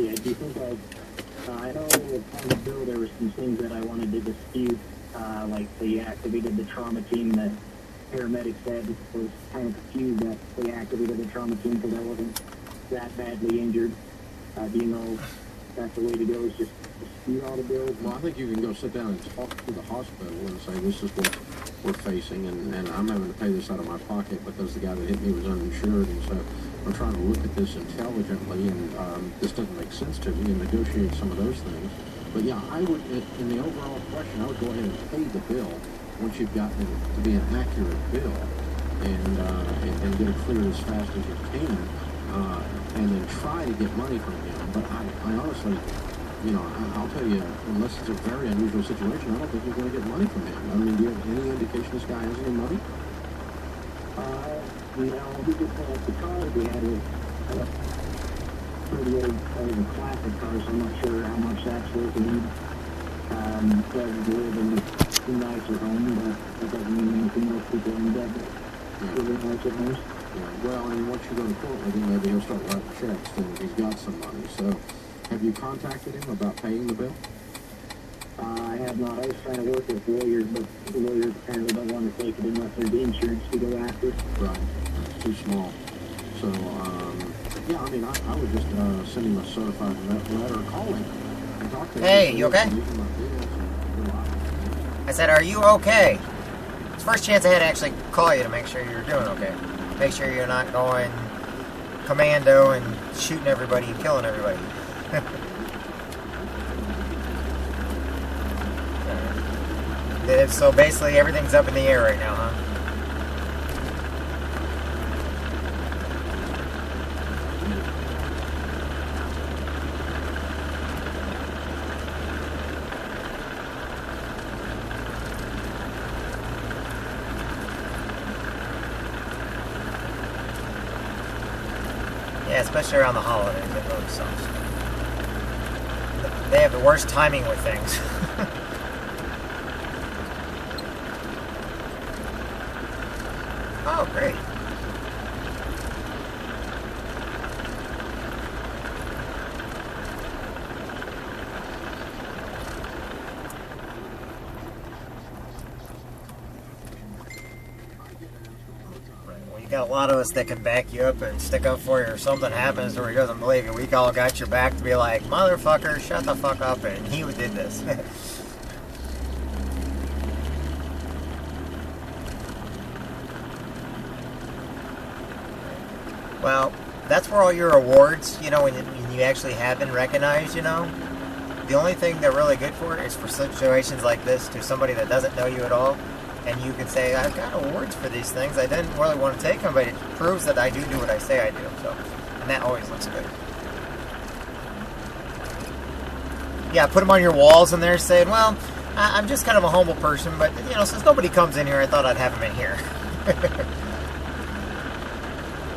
Yeah, do you think I know on the bill there were some things that I wanted to dispute, like they activated the trauma team that paramedics said was kind of confused that they activated the trauma team because I wasn't that badly injured. Do you know that's the way to go, is just dispute all the bills? Well, I think you can go sit down and talk to the hospital and say, this is what we're facing, and I'm having to pay this out of my pocket because the guy that hit me was uninsured, and so I'm trying to look at this intelligently, and this doesn't make sense to me, and negotiate some of those things. But yeah, I would, in the overall question, I would go ahead and pay the bill once you've gotten it to be an accurate bill, and get it cleared as fast as you can, and then try to get money from him. But I honestly, you know, I'll tell you, unless it's a very unusual situation, I don't think you're going to get money from him. I mean, do you have any indication this guy has any money? You know, we just had the car we had was pretty old, a classic car, so I'm not sure how much that's worth. And he does live in a nicer home, but that doesn't mean anything. Most people in debt live in nicer homes. Yeah, well, I mean, once you go to court with him, maybe he'll start writing checks, and he's got some money. So, have you contacted him about paying the bill? I have not. I was trying to work with lawyers, but the lawyers apparently don't want to take it unless there's insurance to go after. Right. It's too small. So, yeah, I mean, I would just send him a certified letter or call him and talk to him. Hey, you okay? I said, are you okay? It's the first chance I had to actually call you to make sure you're doing okay. Make sure you're not going commando and shooting everybody and killing everybody. So basically everything's up in the air right now, huh? Yeah, especially around the holidays, it really sucks. They have the worst timing with things. Oh, great. Well, you got a lot of us that can back you up and stick up for you, or something happens where he doesn't believe you. We all got your back to be like, motherfucker, shut the fuck up, and he did this. Well, that's where all your awards, you know, when you actually have been recognized, you know. The only thing they're really good for is for situations like this, to somebody that doesn't know you at all, and you can say, I've got awards for these things. I didn't really want to take them, but it proves that I do what I say I do. So, and that always looks good. Yeah, put them on your walls in there saying, well, I'm just kind of a humble person, but, you know, since nobody comes in here, I thought I'd have them in here.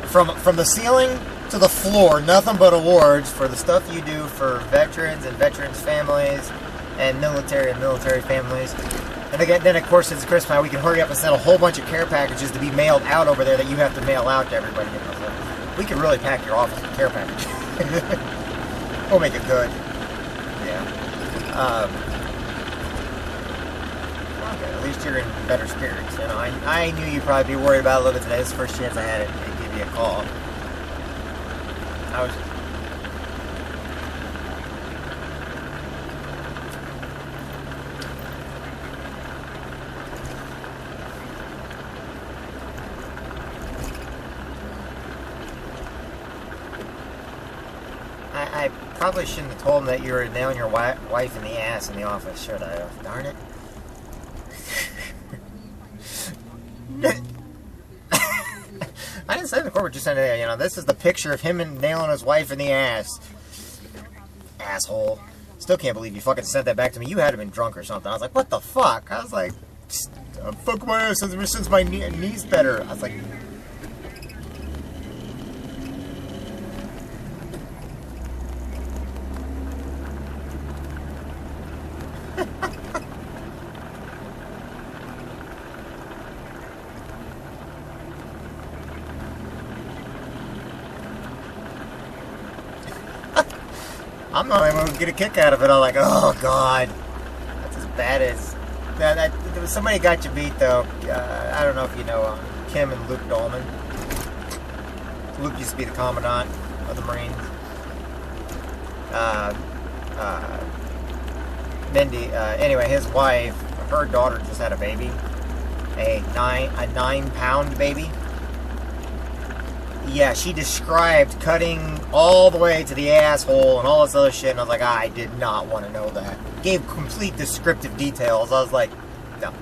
From the ceiling to the floor, nothing but awards for the stuff you do for veterans and veterans' families and military families. And again, then of course it's Christmas time, we can hurry up and send a whole bunch of care packages to be mailed out over there that you have to mail out to everybody. You know, so we can really pack your office with care package. We'll make it good. Yeah. Okay, at least you're in better spirits. You know, I knew you'd probably be worried about it a little bit today. It's the first chance I had to give you a call. I probably shouldn't have told him that you were nailing your wife in the ass in the office, should I? Darn it. I didn't say in the corporate, just said, you know, this is the picture of him and nailing his wife in the ass. Asshole. Still can't believe you fucking sent that back to me. You had to have been drunk or something. I was like, what the fuck? I was like, fuck my ass since my knee's better. I was like... I'm not even gonna get a kick out of it. I'm like, oh god, that's as bad as that. Somebody got you beat though. I don't know if you know Kim and Luke Dolman. Luke used to be the commandant of the Marines. Mindy. Anyway, his wife, her daughter just had a baby, a 9-pound baby. Yeah, she described cutting all the way to the asshole and all this other shit, and I was like, I did not want to know that. Gave complete descriptive details. I was like, no.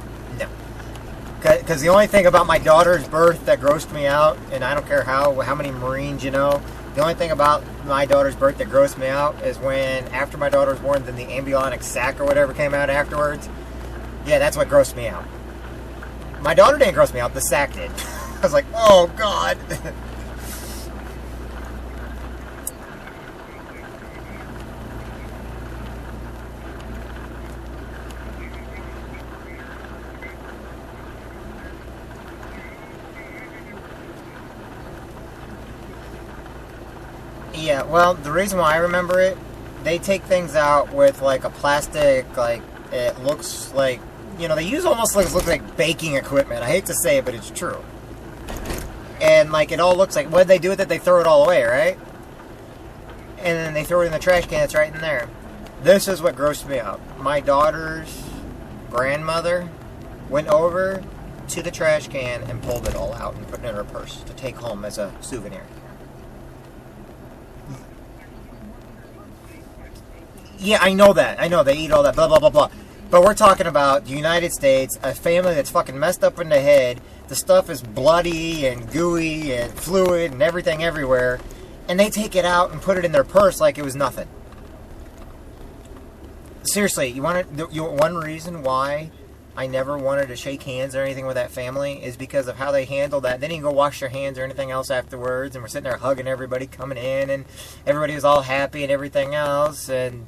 Because the only thing about my daughter's birth that grossed me out, and I don't care how many Marines you know, the only thing about my daughter's birth that grossed me out is when, after my daughter was born, then the embryonic sac or whatever came out afterwards. Yeah, that's what grossed me out. My daughter didn't gross me out, the sac did. I was like, oh god. Yeah, well, the reason why I remember it, they take things out with like a plastic, like, it looks like, you know, they use almost looks like baking equipment. I hate to say it, but it's true. And like, it all looks like, what they do with it, they throw it all away, right? And then they throw it in the trash can, it's right in there. This is what grossed me out. My daughter's grandmother went over to the trash can and pulled it all out and put it in her purse to take home as a souvenir. Yeah, I know that. I know they eat all that, blah, blah, blah, blah. But we're talking about the United States, a family that's fucking messed up in the head. The stuff is bloody and gooey and fluid and everything everywhere. And they take it out and put it in their purse like it was nothing. Seriously, one reason why I never wanted to shake hands or anything with that family is because of how they handled that. They didn't go wash their hands or anything else afterwards. And we're sitting there hugging everybody coming in. And everybody was all happy and everything else. And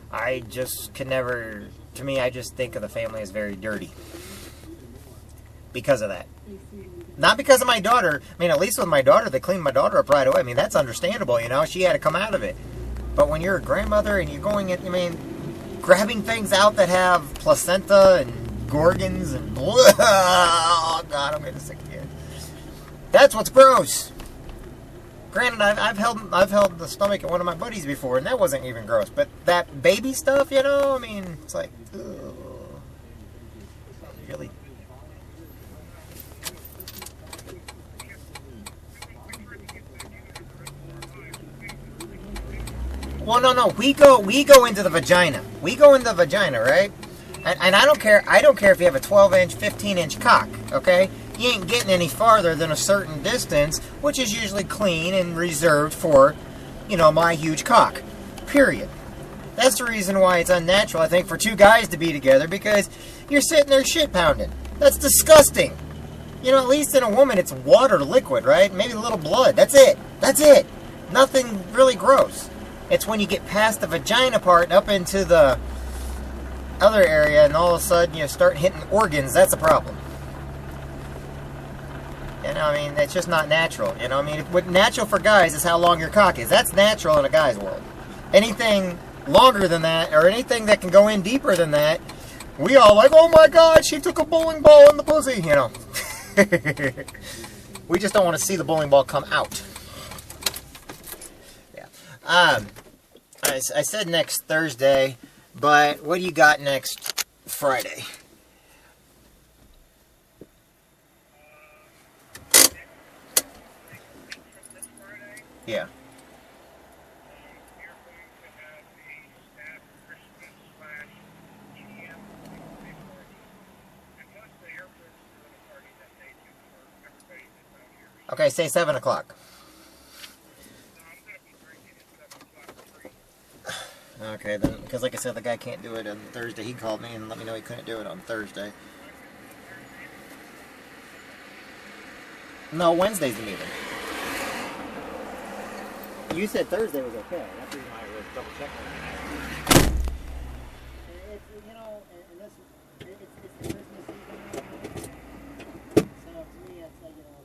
I just can never, to me, I just think of the family as very dirty. Because of that. Not because of my daughter. I mean, at least with my daughter, they cleaned my daughter up right away. I mean, that's understandable, you know. She had to come out of it. But when you're a grandmother and you're going in, I mean, grabbing things out that have placenta and gorgons and, oh God, I'm getting sick again. That's what's gross. Granted, I've held the stomach of one of my buddies before, and that wasn't even gross. But that baby stuff, you know, I mean, it's like, ugh. Really. Well, no. We go into the vagina. We go into the vagina, right? And I don't care. I don't care if you have a 12-inch, 15-inch cock. Okay. You ain't getting any farther than a certain distance, which is usually clean and reserved for, you know, my huge cock. Period. That's the reason why it's unnatural, I think, for two guys to be together, because you're sitting there shit pounding. That's disgusting. You know, at least in a woman, it's water liquid, right? Maybe a little blood. That's it. That's it. Nothing really gross. It's when you get past the vagina part and up into the other area, and all of a sudden you start hitting organs. That's a problem. You know, I mean, it's just not natural. You know, I mean, what's natural for guys is how long your cock is. That's natural in a guy's world. Anything longer than that, or anything that can go in deeper than that, we all like, oh my God, she took a bowling ball in the pussy, you know. We just don't want to see the bowling ball come out. Yeah. I said next Thursday, but what do you got next Friday? Yeah. Okay, say 7 o'clock. Okay, then, because like I said, the guy can't do it on Thursday. He called me and let me know he couldn't do it on Thursday. No, Wednesday's the meeting. You said Thursday was okay. That's the reason why I was double checking. It's, you know, and this, it's Christmas Eve. So to me, it's like, you know,